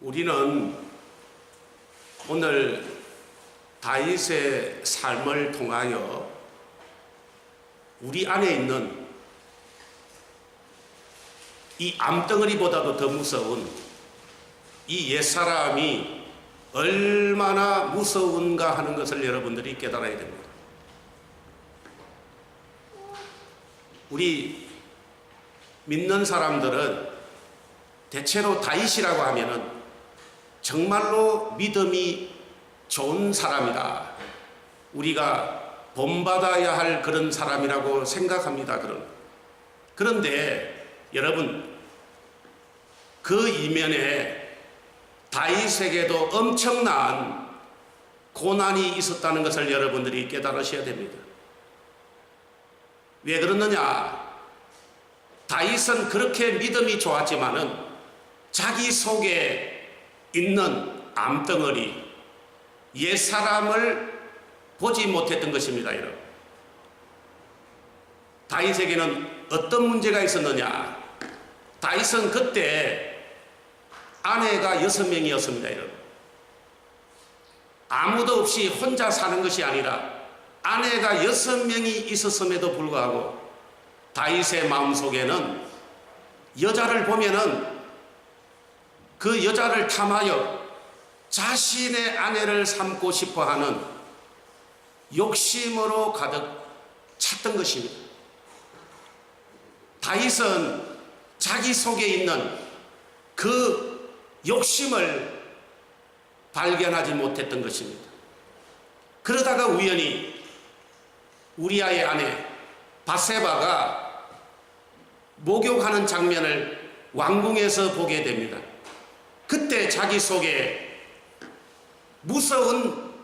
우리는 오늘 다윗의 삶을 통하여 우리 안에 있는 이 암덩어리보다도 더 무서운 이 옛사람이 얼마나 무서운가 하는 것을 여러분들이 깨달아야 됩니다. 우리 믿는 사람들은 대체로 다윗이라고 하면은 정말로 믿음이 좋은 사람이다, 우리가 본받아야 할 그런 사람이라고 생각합니다. 그런데 여러분, 그 이면에 다윗에게도 엄청난 고난이 있었다는 것을 여러분들이 깨달으셔야 됩니다. 왜 그러느냐? 다윗은 그렇게 믿음이 좋았지만은 자기 속에 있는 암덩어리, 옛사람을 보지 못했던 것입니다. 여러분, 다윗에게는 어떤 문제가 있었느냐? 다윗은 그때 아내가 6명이었습니다. 여러분, 아무도 없이 혼자 사는 것이 아니라 아내가 6명이 있었음에도 불구하고 다윗의 마음속에는 여자를 보면은 그 여자를 탐하여 자신의 아내를 삼고 싶어하는 욕심으로 가득 찼던 것입니다. 다윗은 자기 속에 있는 그 욕심을 발견하지 못했던 것입니다. 그러다가 우연히 우리아의 아내 밧세바가 목욕하는 장면을 왕궁에서 보게 됩니다. 그때 자기 속에 무서운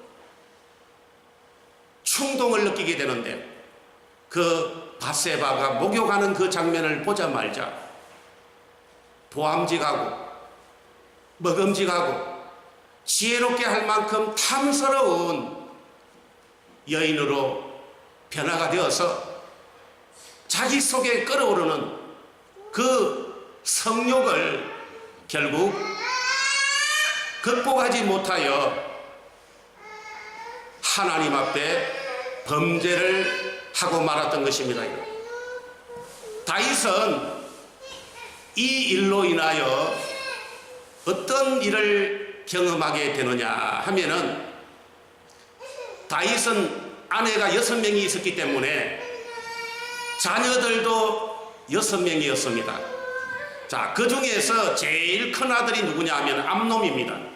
충동을 느끼게 되는데, 그 밧세바가 목욕하는 그 장면을 보자마자 보암직하고 먹음직하고 지혜롭게 할 만큼 탐스러운 여인으로 변화가 되어서 자기 속에 끓어오르는 그 성욕을 결국 극복하지 못하여 하나님 앞에 범죄를 하고 말았던 것입니다. 다윗은 이 일로 인하여 어떤 일을 경험하게 되느냐 하면은, 다윗은 아내가 6명이 있었기 때문에 자녀들도 6명이었습니다. 자, 그 중에서 제일 큰 아들이 누구냐 하면 암논입니다.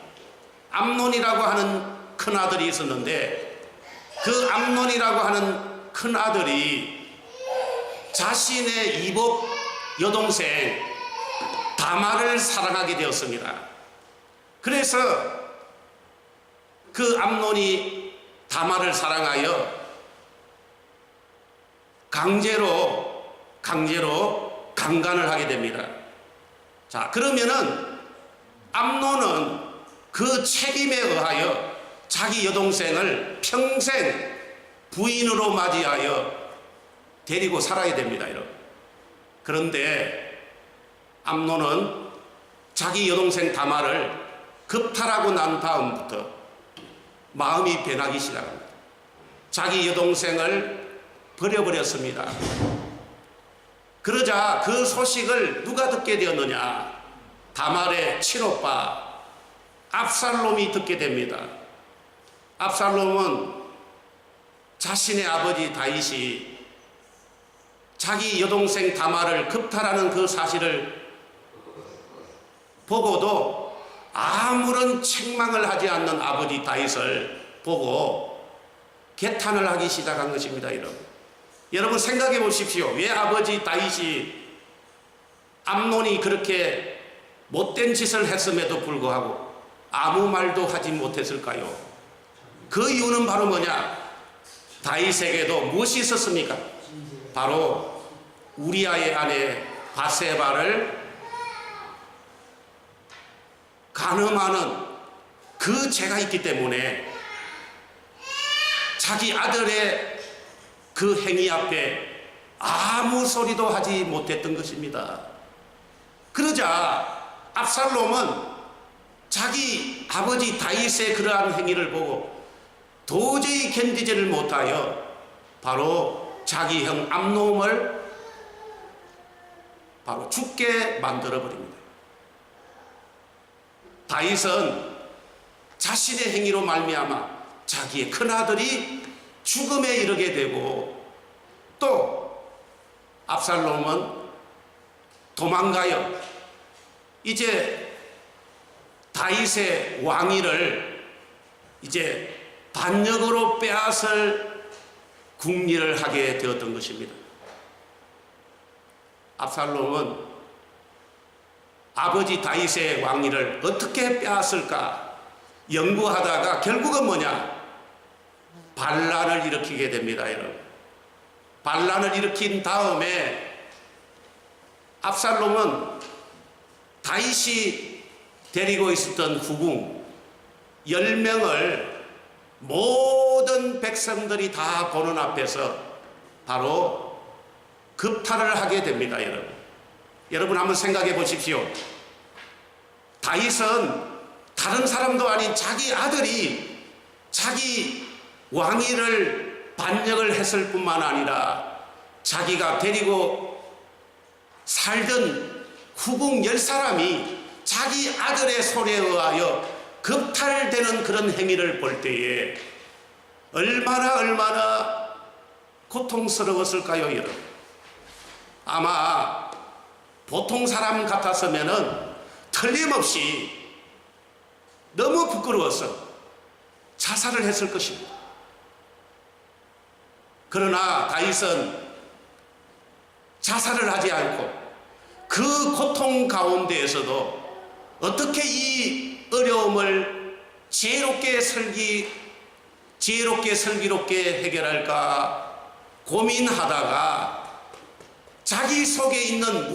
암논이라고 하는 큰 아들이 있었는데, 그 암논이라고 하는 큰 아들이 자신의 이복 여동생 다말을 사랑하게 되었습니다. 그래서 그 암논이 다말을 사랑하여 강제로 강간을 하게 됩니다. 자, 그러면은 암논은 그 책임에 의하여 자기 여동생을 평생 부인으로 맞이하여 데리고 살아야 됩니다. 그런데 암논은 자기 여동생 다말을 겁탈하고 난 다음부터 마음이 변하기 시작합니다. 자기 여동생을 버려버렸습니다. 그러자 그 소식을 누가 듣게 되었느냐? 다말의 친오빠 압살롬이 듣게 됩니다. 압살롬은 자신의 아버지 다윗이 자기 여동생 다말을 겁탈하는 그 사실을 보고도 아무런 책망을 하지 않는 아버지 다윗을 보고 개탄을 하기 시작한 것입니다. 여러분 생각해 보십시오. 왜 아버지 다윗이 암논이 그렇게 못된 짓을 했음에도 불구하고 아무 말도 하지 못했을까요? 그 이유는 바로 뭐냐? 다윗에게도 무엇이 있었습니까? 바로 우리아의 아내 밧세바를 간음하는 그 죄가 있기 때문에 자기 아들의 그 행위 앞에 아무 소리도 하지 못했던 것입니다. 그러자 압살롬은 자기 아버지 다윗의 그러한 행위를 보고 도저히 견디지를 못하여 바로 자기 형 암놈을 바로 죽게 만들어 버립니다. 다윗은 자신의 행위로 말미암아 자기의 큰아들이 죽음에 이르게 되고, 또 압살롬은 도망가요. 이제 다윗의 왕위를 이제 반역으로 빼앗을 궁리를 하게 되었던 것입니다. 압살롬은 아버지 다윗의 왕위를 어떻게 빼앗을까 연구하다가 결국은 뭐냐? 반란을 일으키게 됩니다, 여러분. 반란을 일으킨 다음에 압살롬은 다윗이 데리고 있었던 후궁 10명을 모든 백성들이 다 보는 앞에서 바로 급탈을 하게 됩니다, 여러분. 여러분 한번 생각해 보십시오. 다윗은 다른 사람도 아닌 자기 아들이 자기 왕위를 반역을 했을 뿐만 아니라 자기가 데리고 살던 후궁 10사람이 자기 아들의 손에 의하여 급탈되는 그런 행위를 볼 때에 얼마나 고통스러웠을까요, 여러분? 아마 보통 사람 같았으면은 틀림없이 너무 부끄러워서 자살을 했을 것입니다. 그러나 다윗은 자살을 하지 않고 그 고통 가운데에서도 어떻게 이 어려움을 지혜롭게 슬기롭게 해결할까 고민하다가 자기 속에 있는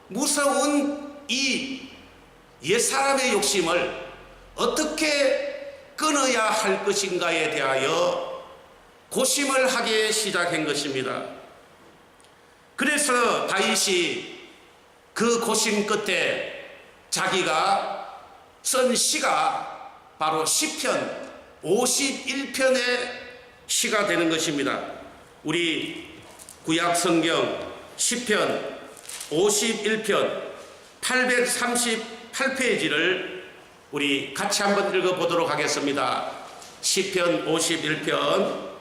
무서운 이 옛사람의 욕심을 어떻게 끊어야 할 것인가에 대하여 고심을 하게 시작한 것입니다. 그래서 다윗이 그 고심 끝에 자기가 쓴 시가 바로 시편 51편의 시가 되는 것입니다. 우리 구약 성경 시편 51편 838페이지를 우리 같이 한번 읽어보도록 하겠습니다. 시편 51편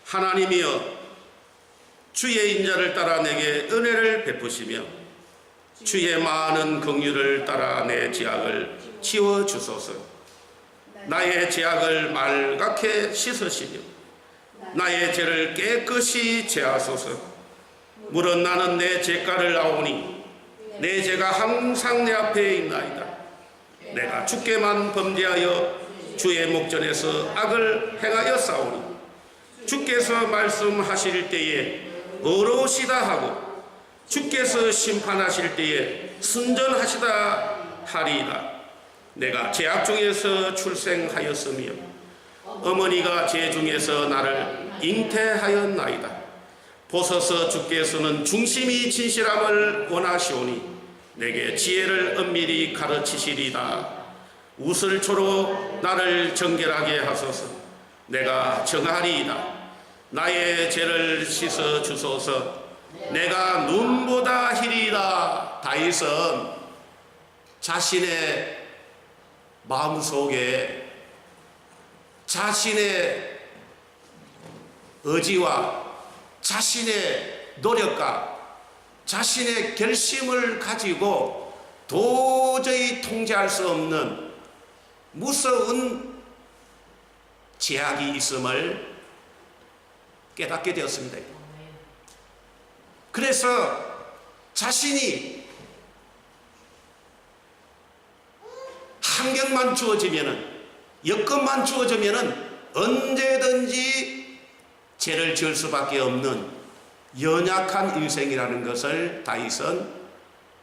하나님이여 주의 인자를 따라 내게 은혜를 베푸시며 주의 많은 긍휼을 따라 내 죄악을 지워주소서. 나의 죄악을 말갛게 씻으시며 나의 죄를 깨끗이 제하소서. 물은 나는 내 죄가를 아오니 내 죄가 항상 내 앞에 있나이다. 내가 주께만 범죄하여 주의 목전에서 악을 행하여 싸우니 주께서 말씀하실 때에 어로시다 하고 주께서 심판하실 때에 순전하시다 하리이다. 내가 죄악 중에서 출생하였으며 어머니가 죄 중에서 나를 잉태하였나이다. 보소서 주께서는 중심이 진실함을 원하시오니 내게 지혜를 엄밀히 가르치시리다. 우슬초로 나를 정결하게 하소서. 내가 정하리이다. 나의 죄를 씻어 주소서. 내가 눈보다 희리이다. 다윗은 자신의 마음속에 자신의 의지와 자신의 노력과 자신의 결심을 가지고 도저히 통제할 수 없는 무서운 제약이 있음을 깨닫게 되었습니다. 그래서 자신이 환경만 주어지면은, 여건만 주어지면은 언제든지 죄를 지을 수밖에 없는 연약한 인생이라는 것을 다윗은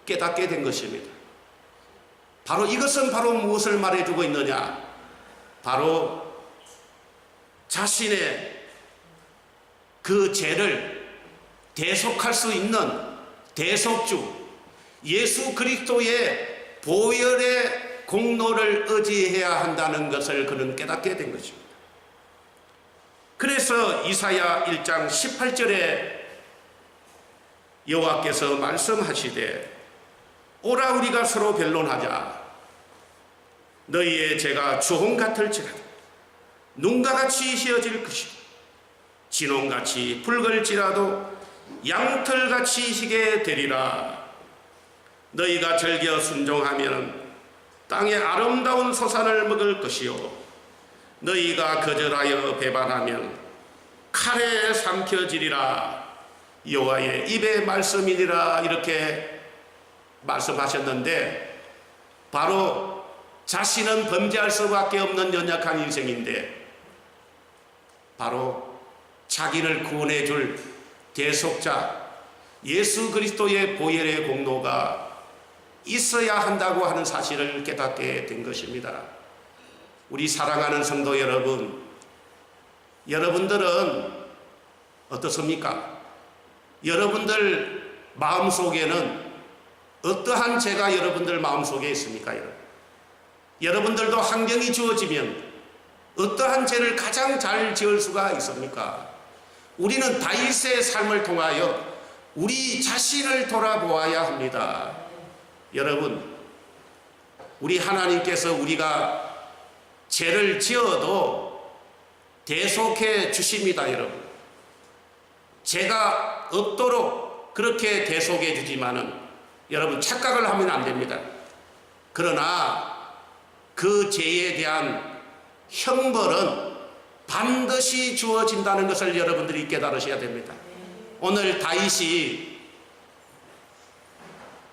깨닫게 된 것입니다. 바로 이것은 바로 무엇을 말해주고 있느냐? 바로 자신의 그 죄를 대속할 수 있는 대속주 예수 그리스도의 보혈의 공로를 의지해야 한다는 것을 그는 깨닫게 된 것입니다. 그래서 이사야 1장 18절에 여호와께서 말씀하시되 오라 우리가 서로 변론하자. 너희의 죄가 주홍 같을지라도 눈과 같이 희어질 것이고 진홍같이 붉을지라도 양털같이 희게 되리라. 너희가 즐겨 순종하면 땅의 아름다운 소산을 먹을 것이요 너희가 거절하여 배반하면 칼에 삼켜지리라. 여호와의 입의 말씀이니라. 이렇게 말씀하셨는데 바로 자신은 범죄할 수밖에 없는 연약한 인생인데 바로 자기를 구원해 줄 대속자 예수 그리스도의 보혈의 공로가 있어야 한다고 하는 사실을 깨닫게 된 것입니다. 우리 사랑하는 성도 여러분, 여러분들은 어떻습니까? 여러분들 마음속에는 어떠한 죄가 여러분들 마음속에 있습니까? 여러분들도 환경이 주어지면 어떠한 죄를 가장 잘 지을 수가 있습니까? 우리는 다윗의 삶을 통하여 우리 자신을 돌아보아야 합니다. 여러분, 우리 하나님께서 우리가 죄를 지어도 대속해 주십니다. 여러분, 죄가 없도록 그렇게 대속해 주지만은 여러분 착각을 하면 안 됩니다. 그러나 그 죄에 대한 형벌은 반드시 주어진다는 것을 여러분들이 깨달으셔야 됩니다. 오늘 다윗이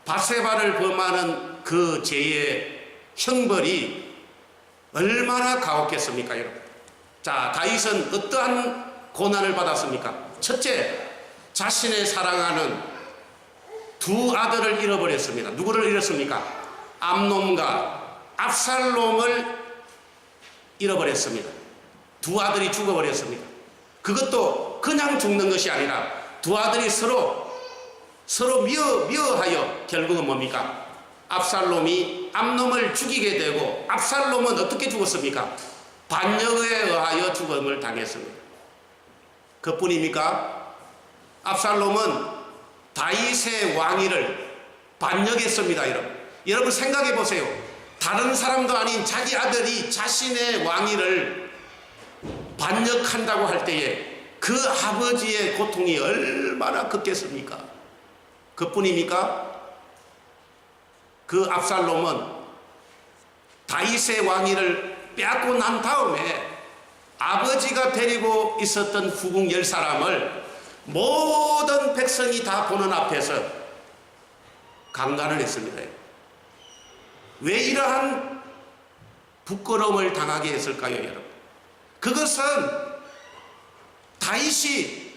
밧세바를 범하는 그 죄의 형벌이 얼마나 가혹했습니까, 여러분? 자, 다윗은 어떠한 고난을 받았습니까? 첫째, 자신의 사랑하는 두 아들을 잃어버렸습니다. 누구를 잃었습니까? 암논과 압살롬을 잃어버렸습니다. 두 아들이 죽어버렸습니다. 그것도 그냥 죽는 것이 아니라 두 아들이 서로 미워하여 결국은 뭡니까? 압살롬이 암논을 죽이게 되고 압살롬은 어떻게 죽었습니까? 반역에 의하여 죽음을 당했습니다. 그뿐입니까? 압살롬은 다윗의 왕위를 반역했습니다. 여러분 생각해 보세요. 다른 사람도 아닌 자기 아들이 자신의 왕위를 반역한다고 할 때에 그 아버지의 고통이 얼마나 컸겠습니까? 그뿐입니까? 그 압살롬은 다윗의 왕위를 빼앗고 난 다음에 아버지가 데리고 있었던 후궁 10사람을 모든 백성이 다 보는 앞에서 강간을 했습니다. 왜 이러한 부끄러움을 당하게 했을까요, 여러분? 그것은 다윗이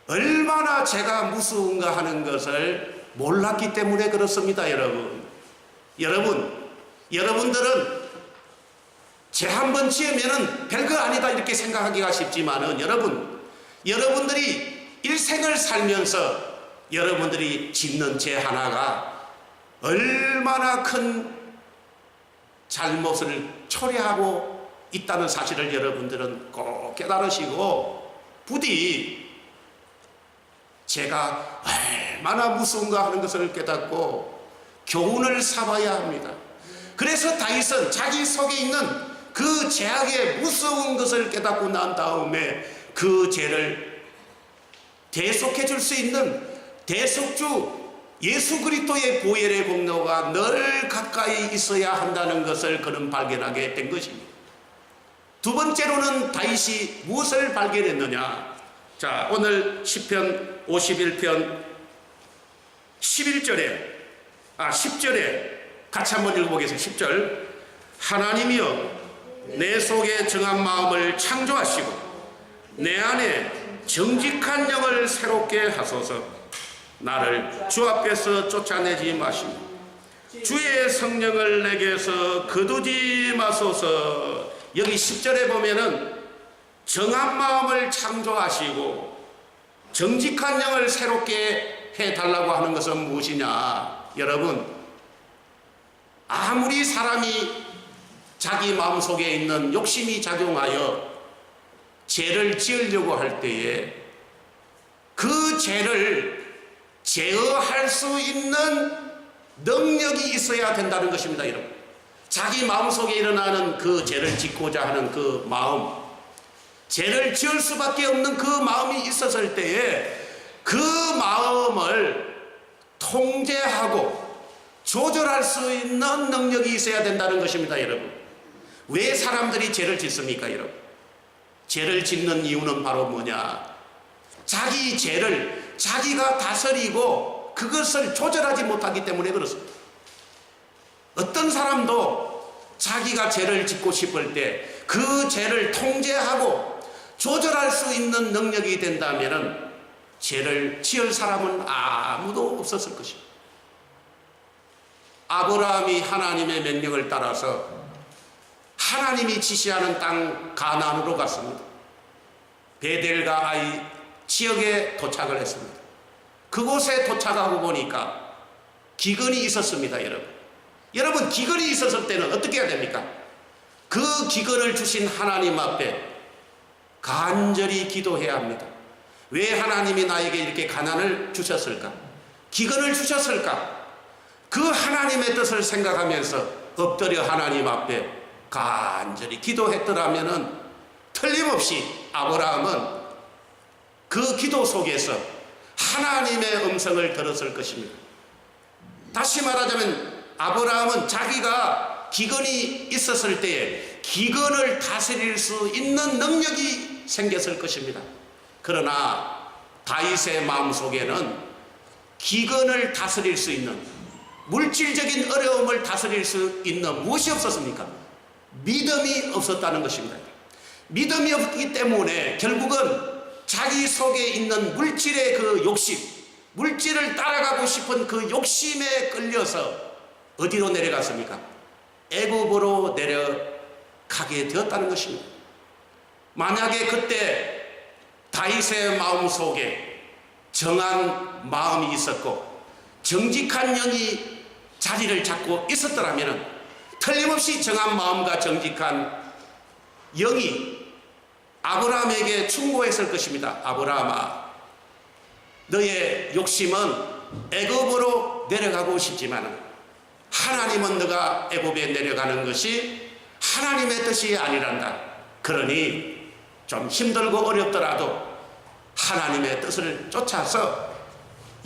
얼마나 죄가 무서운가 하는 것을 몰랐기 때문에 그렇습니다, 여러분. 여러분들은 죄 한 번 지으면은 별거 아니다 이렇게 생각하기가 쉽지만은 여러분들이 일생을 살면서 여러분들이 짓는 죄 하나가 얼마나 큰 잘못을 초래하고 있다는 사실을 여러분들은 꼭 깨달으시고 부디 죄가 얼마나 무서운가 하는 것을 깨닫고 교훈을 삼아야 합니다. 그래서 다윗은 자기 속에 있는 그 죄악의 무서운 것을 깨닫고 난 다음에 그 죄를 대속해 줄 수 있는 대속주 예수 그리스도의 보혈의 공로가 늘 가까이 있어야 한다는 것을 그는 발견하게 된 것입니다. 두 번째로는 다윗이 무엇을 발견했느냐? 자, 오늘 시편 51편 10절에 같이 한번 읽어보겠습니다. 10절. 하나님이여 내 속에 정한 마음을 창조하시고 내 안에 정직한 영을 새롭게 하소서. 나를 주 앞에서 쫓아내지 마시고 주의 성령을 내게서 거두지 마소서. 여기 10절에 보면은 정한 마음을 창조하시고 정직한 영을 새롭게 해달라고 하는 것은 무엇이냐? 여러분, 아무리 사람이 자기 마음속에 있는 욕심이 작용하여 죄를 지으려고 할 때에 그 죄를 제어할 수 있는 능력이 있어야 된다는 것입니다. 여러분, 자기 마음속에 일어나는 그 죄를 짓고자 하는 그 마음, 죄를 지을 수밖에 없는 그 마음이 있었을 때에 그 마음을 통제하고 조절할 수 있는 능력이 있어야 된다는 것입니다. 여러분, 왜 사람들이 죄를 짓습니까? 여러분, 죄를 짓는 이유는 바로 뭐냐? 자기 죄를 자기가 다스리고 그것을 조절하지 못하기 때문에 그렇습니다. 어떤 사람도 자기가 죄를 짓고 싶을 때 그 죄를 통제하고 조절할 수 있는 능력이 된다면 죄를 지을 사람은 아무도 없었을 것입니다. 아브라함이 하나님의 명령을 따라서 하나님이 지시하는 땅 가나안으로 갔습니다. 베델과 아이 지역에 도착을 했습니다. 그곳에 도착하고 보니까 기근이 있었습니다. 여러분, 기근이 있었을 때는 어떻게 해야 됩니까? 그 기근을 주신 하나님 앞에 간절히 기도해야 합니다. 왜 하나님이 나에게 이렇게 가난을 주셨을까? 기근을 주셨을까? 그 하나님의 뜻을 생각하면서 엎드려 하나님 앞에 간절히 기도했더라면 틀림없이 아브라함은 그 기도 속에서 하나님의 음성을 들었을 것입니다. 다시 말하자면 아브라함은 자기가 기근이 있었을 때에 기근을 다스릴 수 있는 능력이 생겼을 것입니다. 그러나 다윗의 마음속에는 기근을 다스릴 수 있는, 물질적인 어려움을 다스릴 수 있는 무엇이 없었습니까? 믿음이 없었다는 것입니다. 믿음이 없기 때문에 결국은 자기 속에 있는 물질의 그 욕심, 물질을 따라가고 싶은 그 욕심에 끌려서 어디로 내려갔습니까? 애굽으로 내려가게 되었다는 것입니다. 만약에 그때 다윗의 마음속에 정한 마음이 있었고 정직한 영이 자리를 잡고 있었더라면 틀림없이 정한 마음과 정직한 영이 아브라함에게 충고했을 것입니다. 아브라함아, 너의 욕심은 애굽으로 내려가고 싶지만 하나님은 너가 애굽에 내려가는 것이 하나님의 뜻이 아니란다. 그러니 좀 힘들고 어렵더라도 하나님의 뜻을 쫓아서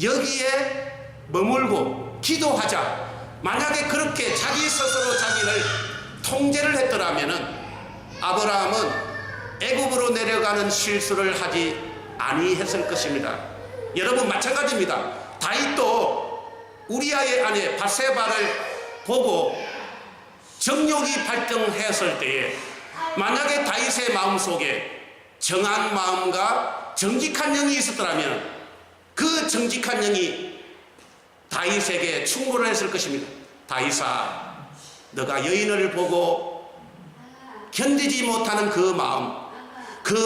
여기에 머물고 기도하자. 만약에 그렇게 자기 스스로 자기를 통제를 했더라면 아브라함은 애굽으로 내려가는 실수를 하지 아니했을 것입니다. 여러분, 마찬가지입니다. 다윗도 우리아의 아내 밧세바를 보고 정욕이 발동했을 때에 만약에 다윗의 마음속에 정한 마음과 정직한 영이 있었더라면 그 정직한 영이 다윗에게 충고를 했을 것입니다. 다윗아, 너가 여인을 보고 견디지 못하는 그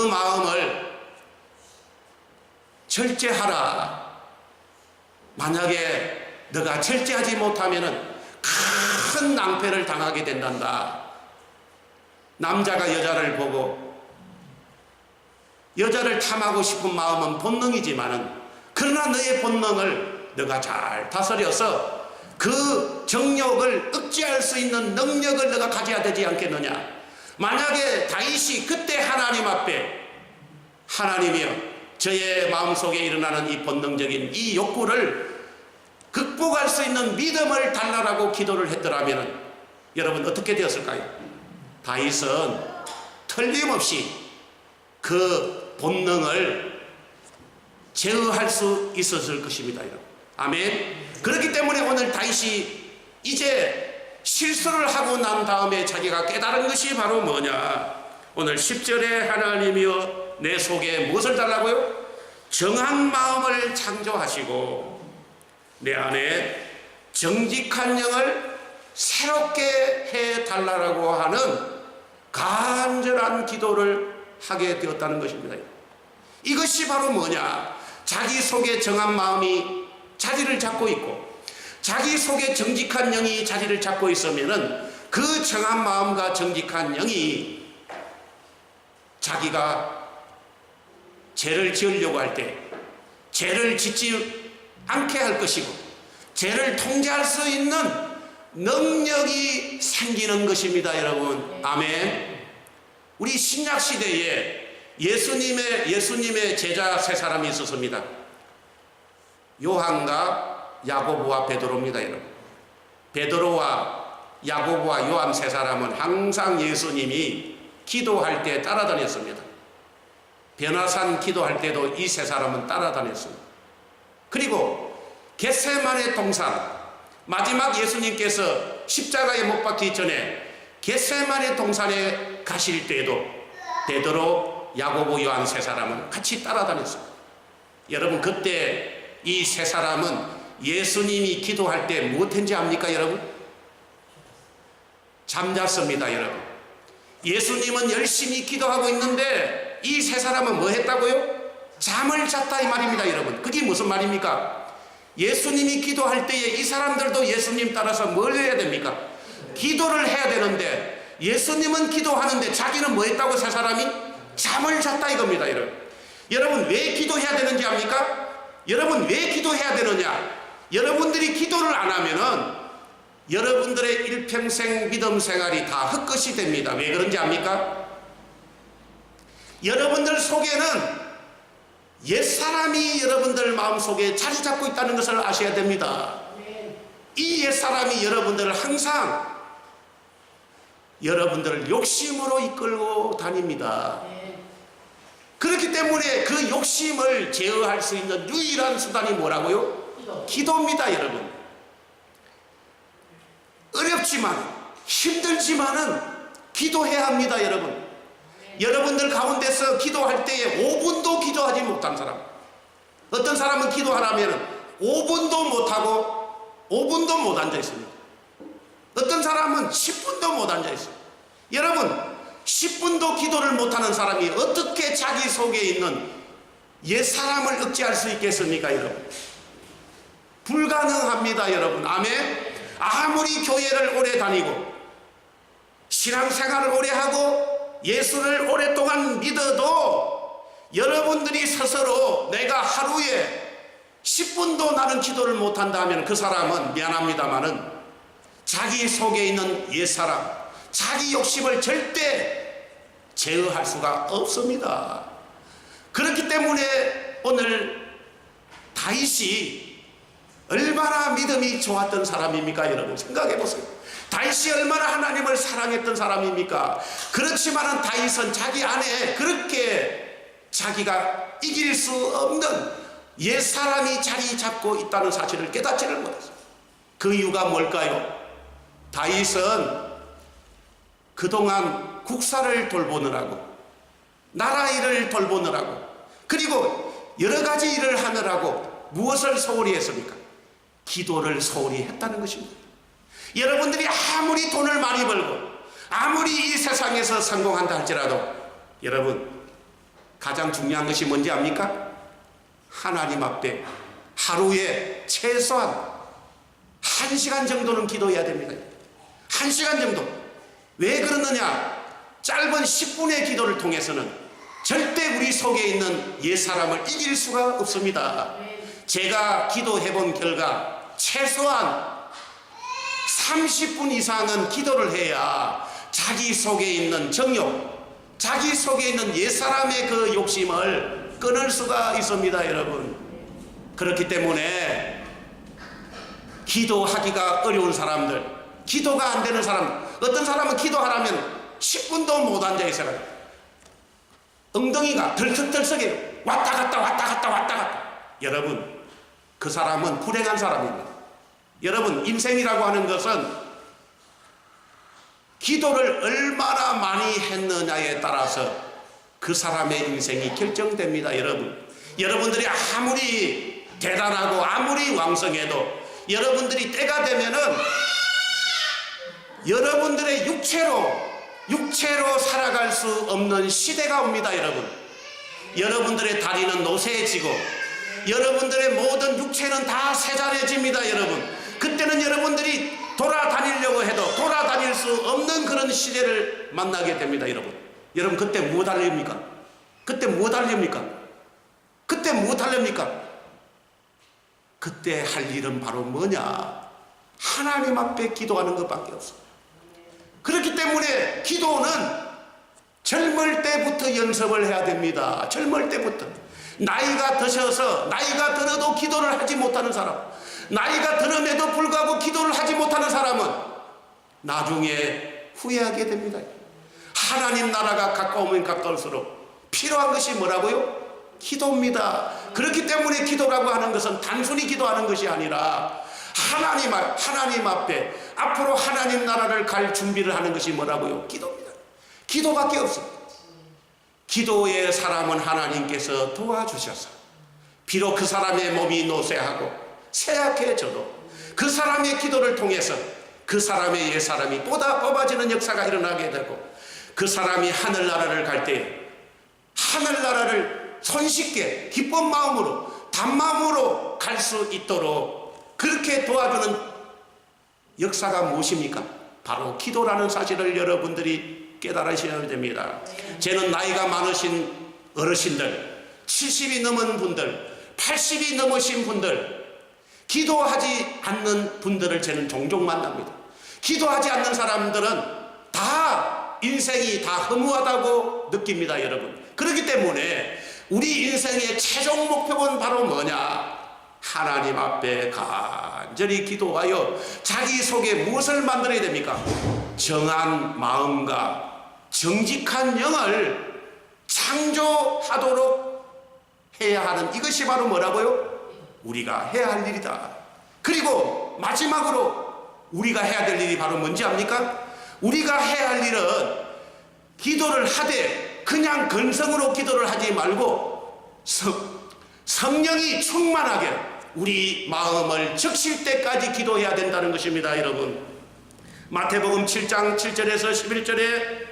마음을 절제하라. 만약에 너가 절제하지 못하면 큰 낭패를 당하게 된단다. 남자가 여자를 보고 여자를 탐하고 싶은 마음은 본능이지만은 그러나 너의 본능을 너가 잘 다스려서 그 정욕을 억제할 수 있는 능력을 너가 가져야 되지 않겠느냐. 만약에 다윗이 그때 하나님 앞에 하나님이여, 저의 마음속에 일어나는 이 본능적인 이 욕구를 극복할 수 있는 믿음을 달라라고 기도를 했더라면 여러분 어떻게 되었을까요? 다윗은 틀림없이 그 본능을 제어할 수 있었을 것입니다. 여러분. 아멘. 그렇기 때문에 오늘 다윗이 이제 실수를 하고 난 다음에 자기가 깨달은 것이 바로 뭐냐? 오늘 10절에 하나님이여 내 속에 무엇을 달라고요? 정한 마음을 창조하시고 내 안에 정직한 영을 새롭게 해달라고 하는 간절한 기도를 하게 되었다는 것입니다. 이것이 바로 뭐냐? 자기 속에 정한 마음이 자리를 잡고 있고 자기 속에 정직한 영이 자리를 잡고 있으면은 그 정한 마음과 정직한 영이 자기가 죄를 지으려고 할 때 죄를 짓지 않게 할 것이고 죄를 통제할 수 있는 능력이 생기는 것입니다, 여러분. 아멘. 우리 신약 시대에 예수님의 제자 세 사람이 있었습니다. 요한과 야고보와 베드로입니다, 여러분. 베드로와 야고보와 요한 세 사람은 항상 예수님이 기도할 때 따라다녔습니다. 변화산 기도할 때도 이 세 사람은 따라다녔습니다. 그리고 겟세마네 동산, 마지막 예수님께서 십자가에 못 박히기 전에 겟세마네 동산에 가실 때에도 베드로, 야고보, 요한 세 사람은 같이 따라다녔습니다. 여러분, 그때 이 세 사람은 예수님이 기도할 때 무엇했는지 압니까, 여러분? 잠잤습니다, 여러분. 예수님은 열심히 기도하고 있는데 이 세 사람은 뭐 했다고요? 잠을 잤다, 이 말입니다, 여러분. 그게 무슨 말입니까? 예수님이 기도할 때에 이 사람들도 예수님 따라서 뭘 해야 됩니까? 기도를 해야 되는데 예수님은 기도하는데 자기는 뭐 했다고? 세 사람이 잠을 잤다, 이겁니다, 여러분. 여러분, 왜 기도해야 되는지 압니까? 여러분, 왜 기도해야 되느냐? 여러분들이 기도를 안 하면은 여러분들의 일평생 믿음 생활이 다 헛것이 됩니다. 왜 그런지 압니까? 여러분들 속에는 옛사람이 여러분들 마음속에 자리 잡고 있다는 것을 아셔야 됩니다. 이 옛사람이 여러분들을 항상 여러분들을 욕심으로 이끌고 다닙니다. 그렇기 때문에 그 욕심을 제어할 수 있는 유일한 수단이 뭐라고요? 기도입니다, 여러분. 어렵지만 힘들지만은 기도해야 합니다, 여러분. 여러분들 가운데서 기도할 때에 5분도 기도하지 못한 사람, 어떤 사람은 기도하라면 5분도 못하고 5분도 못 앉아 있습니다. 어떤 사람은 10분도 못 앉아 있어요. 여러분, 10분도 기도를 못하는 사람이 어떻게 자기 속에 있는 옛사람을 억제할 수 있겠습니까, 여러분? 불가능합니다, 여러분. 아멘. 아무리 교회를 오래 다니고 신앙생활을 오래 하고 예수를 오랫동안 믿어도 여러분들이 스스로 내가 하루에 10분도 나는 기도를 못한다 하면 그 사람은 미안합니다마는 자기 속에 있는 옛사람, 자기 욕심을 절대 제어할 수가 없습니다. 그렇기 때문에 오늘 다윗이 얼마나 믿음이 좋았던 사람입니까, 여러분? 생각해 보세요. 다윗이 얼마나 하나님을 사랑했던 사람입니까? 그렇지만은 다윗은 자기 안에 그렇게 자기가 이길 수 없는 옛사람이 자리 잡고 있다는 사실을 깨닫지를 못했어요. 그 이유가 뭘까요? 다윗은 그동안 국사를 돌보느라고, 나라 일을 돌보느라고, 그리고 여러 가지 일을 하느라고 무엇을 소홀히 했습니까? 기도를 소홀히 했다는 것입니다. 여러분들이 아무리 돈을 많이 벌고 아무리 이 세상에서 성공한다 할지라도 여러분, 가장 중요한 것이 뭔지 압니까? 하나님 앞에 하루에 최소한 1시간 정도는 기도해야 됩니다. 1시간 정도. 왜 그러느냐? 짧은 10분의 기도를 통해서는 절대 우리 속에 있는 옛사람을 이길 수가 없습니다. 제가 기도해 본 결과 최소한 30분 이상은 기도를 해야 자기 속에 있는 정욕, 자기 속에 있는 옛사람의 그 욕심을 끊을 수가 있습니다, 여러분. 그렇기 때문에 기도하기가 어려운 사람들, 기도가 안 되는 사람, 어떤 사람은 기도하라면 10분도 못 앉아 있어요. 엉덩이가 덜썩덜썩해요. 왔다 갔다 왔다 갔다 왔다 갔다. 여러분, 그 사람은 불행한 사람입니다. 여러분, 인생이라고 하는 것은 기도를 얼마나 많이 했느냐에 따라서 그 사람의 인생이 결정됩니다, 여러분. 여러분들이 아무리 대단하고 아무리 왕성해도 여러분들이 때가 되면은 여러분들의 육체로 육체로 살아갈 수 없는 시대가 옵니다. 여러분, 여러분들의 다리는 노쇠해지고 여러분들의 모든 육체는 다 세자해집니다. 여러분, 그때는 여러분들이 돌아다니려고 해도 돌아다닐 수 없는 그런 시대를 만나게 됩니다. 여러분 그때 무엇 하렵니까? 그때 무엇 하렵니까? 그때 무엇 하렵니까? 그때 할 일은 바로 뭐냐? 하나님 앞에 기도하는 것밖에 없어요. 그렇기 때문에 기도는 젊을 때부터 연습을 해야 됩니다. 젊을 때부터. 나이가 드셔서 나이가 들어도 기도를 하지 못하는 사람, 나이가 들음에도 불구하고 기도를 하지 못하는 사람은 나중에 후회하게 됩니다. 하나님 나라가 가까우면 가까울수록 필요한 것이 뭐라고요? 기도입니다. 그렇기 때문에 기도라고 하는 것은 단순히 기도하는 것이 아니라 하나님 앞에 앞으로 하나님 나라를 갈 준비를 하는 것이 뭐라고요? 기도입니다. 기도밖에 없습니다. 기도의 사람은 하나님께서 도와주셔서 비록 그 사람의 몸이 노쇠하고 쇠약해져도 그 사람의 기도를 통해서 그 사람의 옛사람이 보다 뽑아지는 역사가 일어나게 되고 그 사람이 하늘나라를 갈 때 하늘나라를 손쉽게 기쁜 마음으로 단마음으로 갈 수 있도록 그렇게 도와주는 역사가 무엇입니까? 바로 기도라는 사실을 여러분들이 깨달으셔야 됩니다. 저는 나이가 많으신 어르신들, 70이 넘은 분들, 80이 넘으신 분들, 기도하지 않는 분들을 저는 종종 만납니다. 기도하지 않는 사람들은 다 인생이 다 허무하다고 느낍니다. 여러분, 그렇기 때문에 우리 인생의 최종 목표는 바로 뭐냐? 하나님 앞에 간절히 기도하여 자기 속에 무엇을 만들어야 됩니까? 정한 마음과 정직한 영을 창조하도록 해야 하는, 이것이 바로 뭐라고요? 우리가 해야 할 일이다. 그리고 마지막으로 우리가 해야 될 일이 바로 뭔지 압니까? 우리가 해야 할 일은 기도를 하되 그냥 근성으로 기도를 하지 말고 성령이 충만하게 우리 마음을 적실 때까지 기도해야 된다는 것입니다. 여러분, 마태복음 7장 7절에서 11절에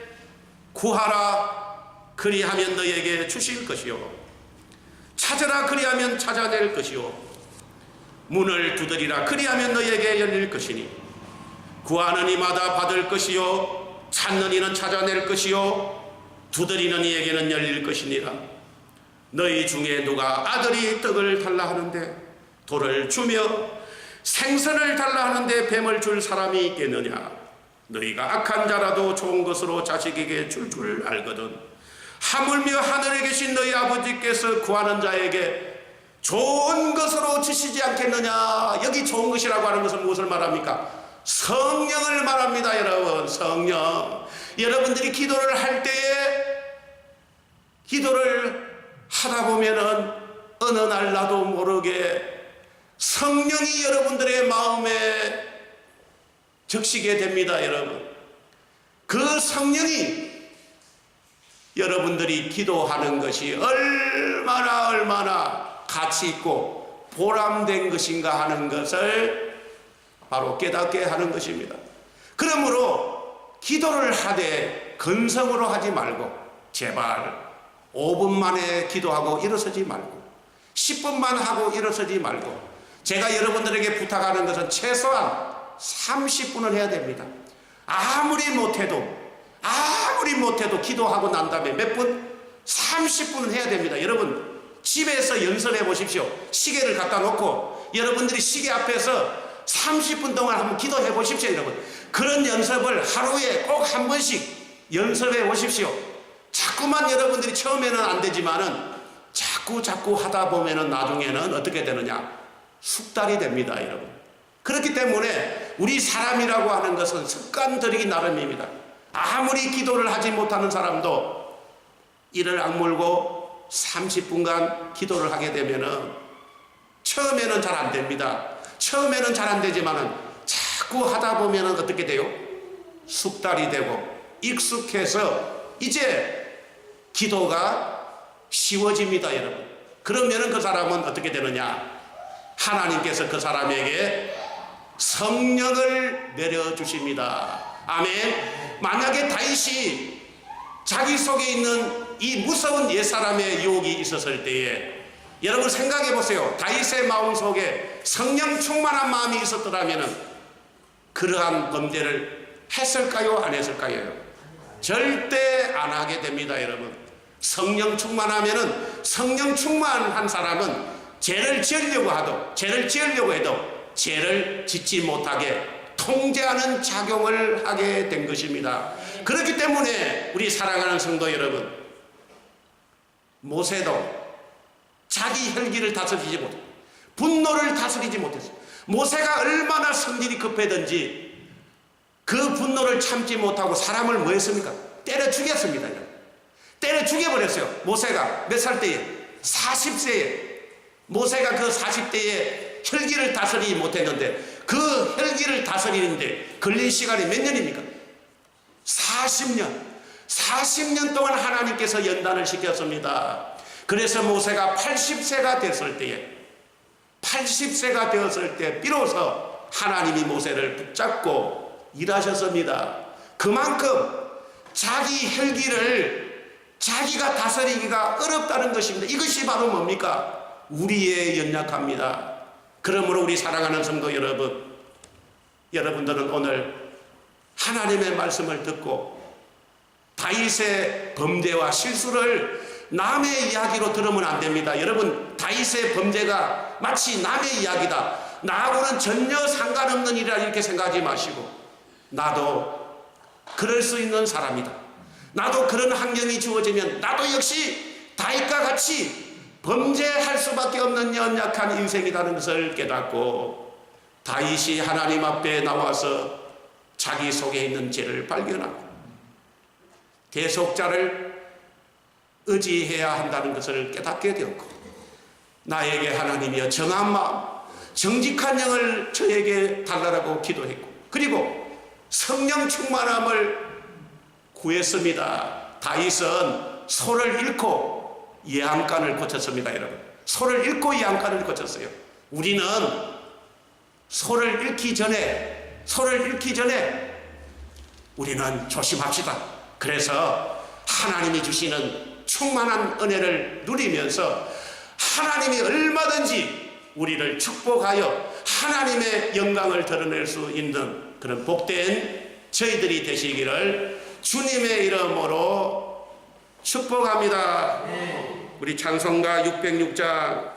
구하라 그리하면 너에게 주실 것이요 찾으라 그리하면 찾아낼 것이요 문을 두드리라 그리하면 너에게 열릴 것이니 구하는 이마다 받을 것이요 찾는 이는 찾아낼 것이요 두드리는 이에게는 열릴 것이니라. 너희 중에 누가 아들이 떡을 달라 하는데 돌을 주며 생선을 달라 하는데 뱀을 줄 사람이 있겠느냐? 너희가 악한 자라도 좋은 것으로 자식에게 줄 줄 알거든. 하물며 하늘에 계신 너희 아버지께서 구하는 자에게 좋은 것으로 주시지 않겠느냐? 여기 좋은 것이라고 하는 것은 무엇을 말합니까? 성령을 말합니다. 여러분, 성령. 여러분들이 기도를 할 때에 기도를 하다 보면은 어느 날 나도 모르게 성령이 여러분들의 마음에 적시게 됩니다. 여러분, 그 성령이 여러분들이 기도하는 것이 얼마나 가치 있고 보람된 것인가 하는 것을 바로 깨닫게 하는 것입니다. 그러므로 기도를 하되 근성으로 하지 말고 제발 5분 만에 기도하고 일어서지 말고 10분만 하고 일어서지 말고 제가 여러분들에게 부탁하는 것은 최소한 30분은 해야 됩니다. 아무리 못해도 기도하고 난 다음에 몇 분? 30분은 해야 됩니다. 여러분, 집에서 연습해 보십시오. 시계를 갖다 놓고 여러분들이 시계 앞에서 30분 동안 한번 기도해 보십시오. 여러분, 그런 연습을 하루에 꼭 한 번씩 연습해 보십시오. 자꾸만 여러분들이 처음에는 안 되지만은 자꾸 하다 보면은 나중에는 어떻게 되느냐? 숙달이 됩니다. 여러분, 그렇기 때문에 우리 사람이라고 하는 것은 습관 들이기 나름입니다. 아무리 기도를 하지 못하는 사람도 이를 악물고 30분간 기도를 하게 되면은 처음에는 잘 안 됩니다. 처음에는 잘 안 되지만은 자꾸 하다 보면은 어떻게 돼요? 숙달이 되고 익숙해서 이제 기도가 쉬워집니다. 여러분, 그러면은 그 사람은 어떻게 되느냐? 하나님께서 그 사람에게 성령을 내려주십니다. 아멘. 만약에 다윗이 자기 속에 있는 이 무서운 옛사람의 유혹이 있었을 때에 여러분 생각해 보세요. 다윗의 마음 속에 성령 충만한 마음이 있었더라면 그러한 범죄를 했을까요? 안 했을까요? 절대 안 하게 됩니다. 여러분, 성령 충만하면은, 성령 충만한 사람은 죄를 지으려고 해도 죄를 짓지 못하게 통제하는 작용을 하게 된 것입니다. 그렇기 때문에 우리 사랑하는 성도 여러분, 모세도 자기 혈기를 다스리지 못했어요. 분노를 다스리지 못했어요. 모세가 얼마나 성질이 급했든지 그 분노를 참지 못하고 사람을 뭐 했습니까? 때려 죽였습니다. 때려 죽여버렸어요. 모세가 몇 살 때에? 40세에. 모세가 그 40대에 혈기를 다스리지 못했는데 그 혈기를 다스리는데 걸린 시간이 몇 년입니까? 40년. 40년 동안 하나님께서 연단을 시켰습니다. 그래서 모세가 80세가 됐을 때 비로소 하나님이 모세를 붙잡고 일하셨습니다. 그만큼 자기 혈기를 자기가 다스리기가 어렵다는 것입니다. 이것이 바로 뭡니까? 우리의 연약함입니다. 그러므로 우리 사랑하는 성도 여러분, 여러분들은 오늘 하나님의 말씀을 듣고 다윗의 범죄와 실수를 남의 이야기로 들으면 안 됩니다. 여러분, 다윗의 범죄가 마치 남의 이야기다, 나하고는 전혀 상관없는 일이라 이렇게 생각하지 마시고, 나도 그럴 수 있는 사람이다, 나도 그런 환경이 주어지면 나도 역시 다윗과 같이 범죄할 수밖에 없는 연약한 인생이라는 것을 깨닫고 다윗이 하나님 앞에 나와서 자기 속에 있는 죄를 발견하고 대속자를 의지해야 한다는 것을 깨닫게 되었고, 나에게 하나님이여 정한 마음, 정직한 영을 저에게 달라고 기도했고, 그리고 성령 충만함을 구했습니다. 다윗은 소를 잃고 예한간을 고쳤습니다. 여러분, 소를 잃고 예한간을 고쳤어요. 우리는 소를 잃기 전에 우리는 조심합시다. 그래서 하나님이 주시는 충만한 은혜를 누리면서 하나님이 얼마든지 우리를 축복하여 하나님의 영광을 드러낼 수 있는 그런 복된 저희들이 되시기를 주님의 이름으로 축복합니다. 우리 찬송가 606장